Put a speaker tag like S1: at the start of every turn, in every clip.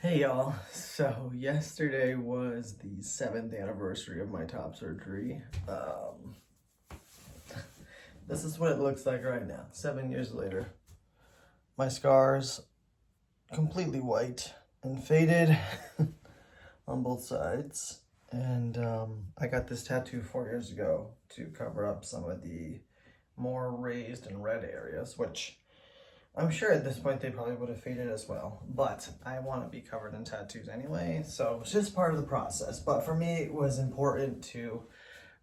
S1: Hey y'all, so yesterday was the 7th anniversary of my top surgery. This is what it looks like right now, 7 years later. My scars completely white and faded on both sides. And I got this tattoo 4 years ago to cover up some of the more raised and red areas, which I'm sure at this point they probably would have faded as well, but I want to be covered in tattoos anyway, so it's just part of the process. But for me, it was important to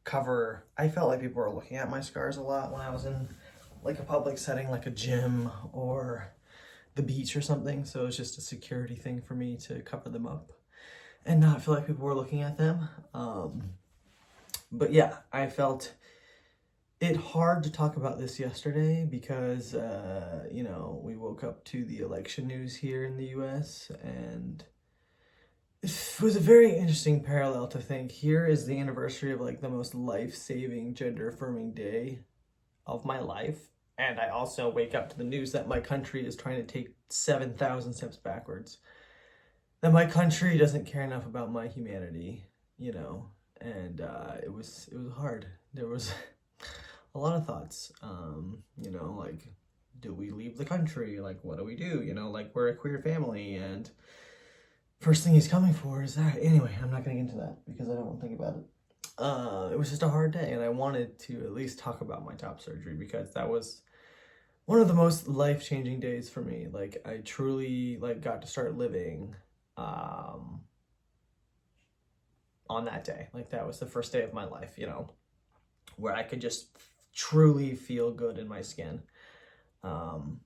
S1: cover. I felt like people were looking at my scars a lot when I was in like a public setting, like a gym or the beach or something, so it's just a security thing for me to cover them up and not feel like people were looking at them. But yeah, I felt it hard to talk about this yesterday because we woke up to the election news here in the US, and it was a very interesting parallel to think here is the anniversary of like the most life-saving gender affirming day of my life, and I also wake up to the news that my country is trying to take 7,000 steps backwards, that my country doesn't care enough about my humanity, and it was hard. There was a lot of thoughts, like, do we leave the country? Like, what do we do? Like, we're a queer family, and first thing he's coming for is that. Anyway, I'm not going to get into that because I don't want to think about it. It was just a hard day, and I wanted to at least talk about my top surgery because that was one of the most life-changing days for me. Like, I truly, got to start living, on that day. Like, that was the first day of my life, where I could just truly feel good in my skin. And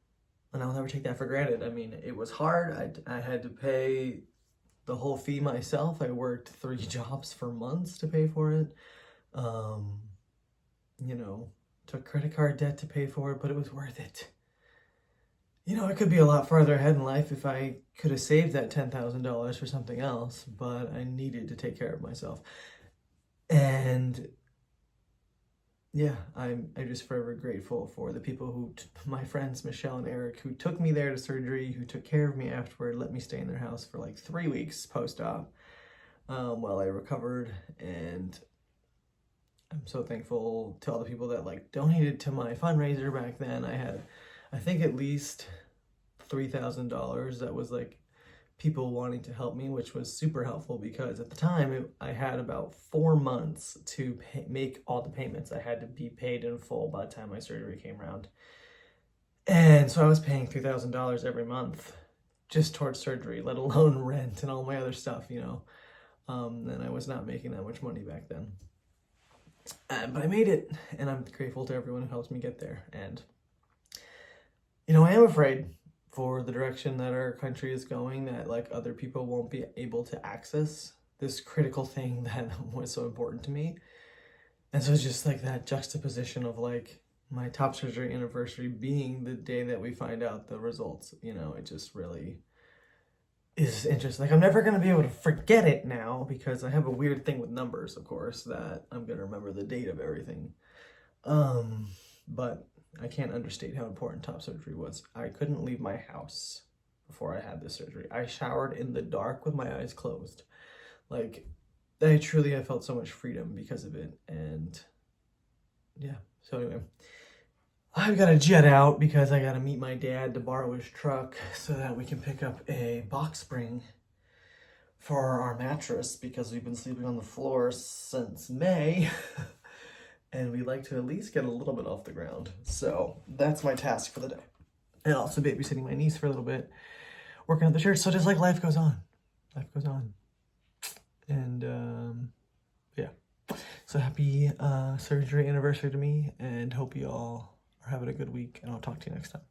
S1: I'll never take that for granted. I mean, it was hard. I had to pay the whole fee myself. I worked 3 jobs for months to pay for it. Took credit card debt to pay for it, but it was worth it. I could be a lot farther ahead in life if I could have saved that $10,000 for something else, but I needed to take care of myself. And yeah, I'm just forever grateful for the people my friends Michelle and Eric, who took me there to surgery, who took care of me afterward, let me stay in their house for like 3 weeks post-op while I recovered. And I'm so thankful to all the people that donated to my fundraiser back then. I had, I think, at least $3,000 that was people wanting to help me, which was super helpful because at the time I had about 4 months to make all the payments. I had to be paid in full by the time my surgery came around. And so I was paying $3,000 every month just towards surgery, let alone rent and all my other stuff, and I was not making that much money back then. But I made it, and I'm grateful to everyone who helps me get there. And, I am afraid for the direction that our country is going, that other people won't be able to access this critical thing that was so important to me. And so it's just that juxtaposition of my top surgery anniversary being the day that we find out the results, it just really is interesting. I'm never going to be able to forget it now because I have a weird thing with numbers, of course, that I'm going to remember the date of everything. But I can't understate how important top surgery was. I couldn't leave my house before I had this surgery. I showered in the dark with my eyes closed. I truly have felt so much freedom because of it. And yeah, so anyway, I've got to jet out because I got to meet my dad to borrow his truck so that we can pick up a box spring for our mattress because we've been sleeping on the floor since May. And we like to at least get a little bit off the ground. So that's my task for the day. And also babysitting my niece for a little bit, working on the church. So just life goes on. Life goes on. And yeah. So happy surgery anniversary to me, and hope you all are having a good week, and I'll talk to you next time.